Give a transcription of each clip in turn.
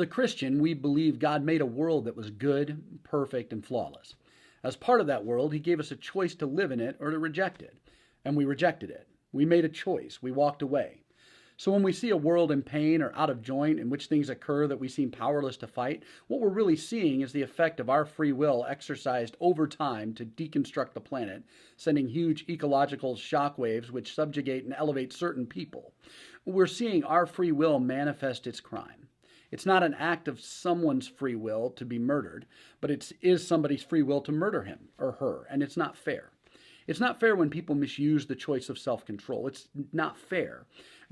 the Christian, we believe God made a world that was good, perfect, and flawless. As part of that world, he gave us a choice to live in it or to reject it. And we rejected it. We made a choice. We walked away. So when we see a world in pain or out of joint in which things occur that we seem powerless to fight, what we're really seeing is the effect of our free will exercised over time to deconstruct the planet, sending huge ecological shockwaves which subjugate and elevate certain people. We're seeing our free will manifest its crime. It's not an act of someone's free will to be murdered, but it is somebody's free will to murder him or her, and it's not fair. It's not fair when people misuse the choice of self-control. It's not fair.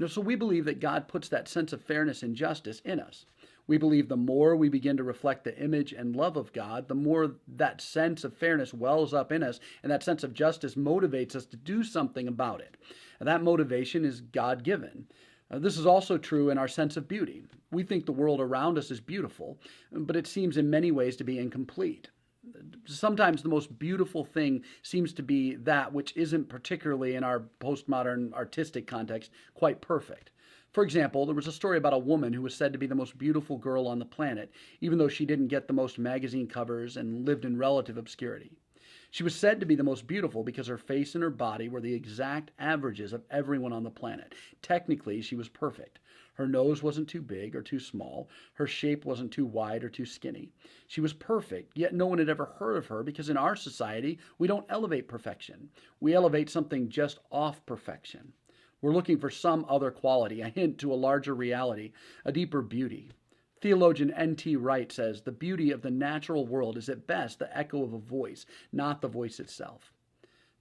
So we believe that God puts that sense of fairness and justice in us. We believe the more we begin to reflect the image and love of God, the more that sense of fairness wells up in us, and that sense of justice motivates us to do something about it. And that motivation is God-given. This is also true in our sense of beauty. We think the world around us is beautiful, but it seems in many ways to be incomplete. Sometimes the most beautiful thing seems to be that which isn't, particularly in our postmodern artistic context, quite perfect. For example, there was a story about a woman who was said to be the most beautiful girl on the planet, even though she didn't get the most magazine covers and lived in relative obscurity. She was said to be the most beautiful because her face and her body were the exact averages of everyone on the planet. Technically, she was perfect. Her nose wasn't too big or too small. Her shape wasn't too wide or too skinny. She was perfect, yet no one had ever heard of her because in our society, we don't elevate perfection. We elevate something just off perfection. We're looking for some other quality, a hint to a larger reality, a deeper beauty. Theologian N.T. Wright says, "The beauty of the natural world is at best the echo of a voice, not the voice itself."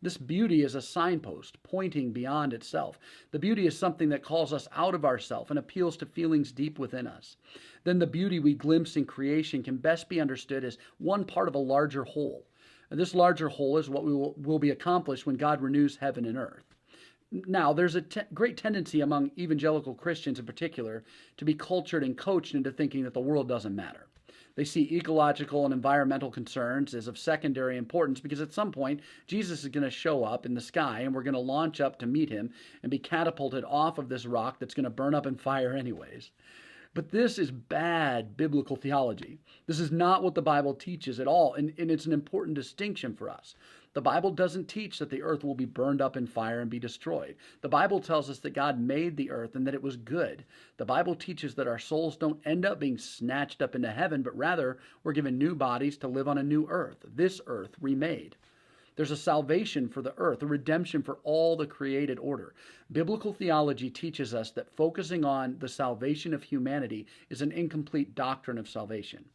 This beauty is a signpost pointing beyond itself. The beauty is something that calls us out of ourself and appeals to feelings deep within us. Then the beauty we glimpse in creation can best be understood as one part of a larger whole. And this larger whole is what will be accomplished when God renews heaven and earth. Now, there's a great tendency among evangelical Christians in particular to be cultured and coached into thinking that the world doesn't matter. They see ecological and environmental concerns as of secondary importance because at some point Jesus is going to show up in the sky and we're going to launch up to meet him and be catapulted off of this rock that's going to burn up in fire anyways. But this is bad biblical theology. This is not what the Bible teaches at all, and it's an important distinction for us. The Bible doesn't teach that the earth will be burned up in fire and be destroyed. The Bible tells us that God made the earth and that it was good. The Bible teaches that our souls don't end up being snatched up into heaven, but rather we're given new bodies to live on a new earth, this earth remade. There's a salvation for the earth, a redemption for all the created order. Biblical theology teaches us that focusing on the salvation of humanity is an incomplete doctrine of salvation.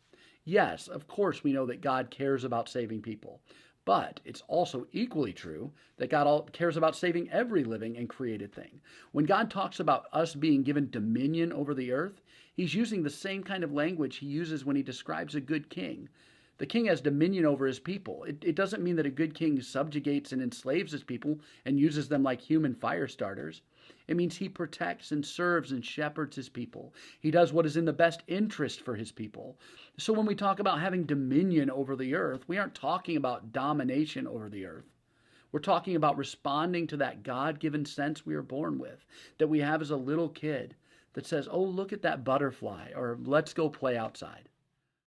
Yes, of course we know that God cares about saving people. But it's also equally true that God cares about saving every living and created thing. When God talks about us being given dominion over the earth, he's using the same kind of language he uses when he describes a good king. The king has dominion over his people. It doesn't mean that a good king subjugates and enslaves his people and uses them like human fire starters. It means he protects and serves and shepherds his people. He does what is in the best interest for his people. So when we talk about having dominion over the earth, we aren't talking about domination over the earth. We're talking about responding to that God-given sense we are born with, that we have as a little kid that says, "Oh, look at that butterfly," or "Let's go play outside."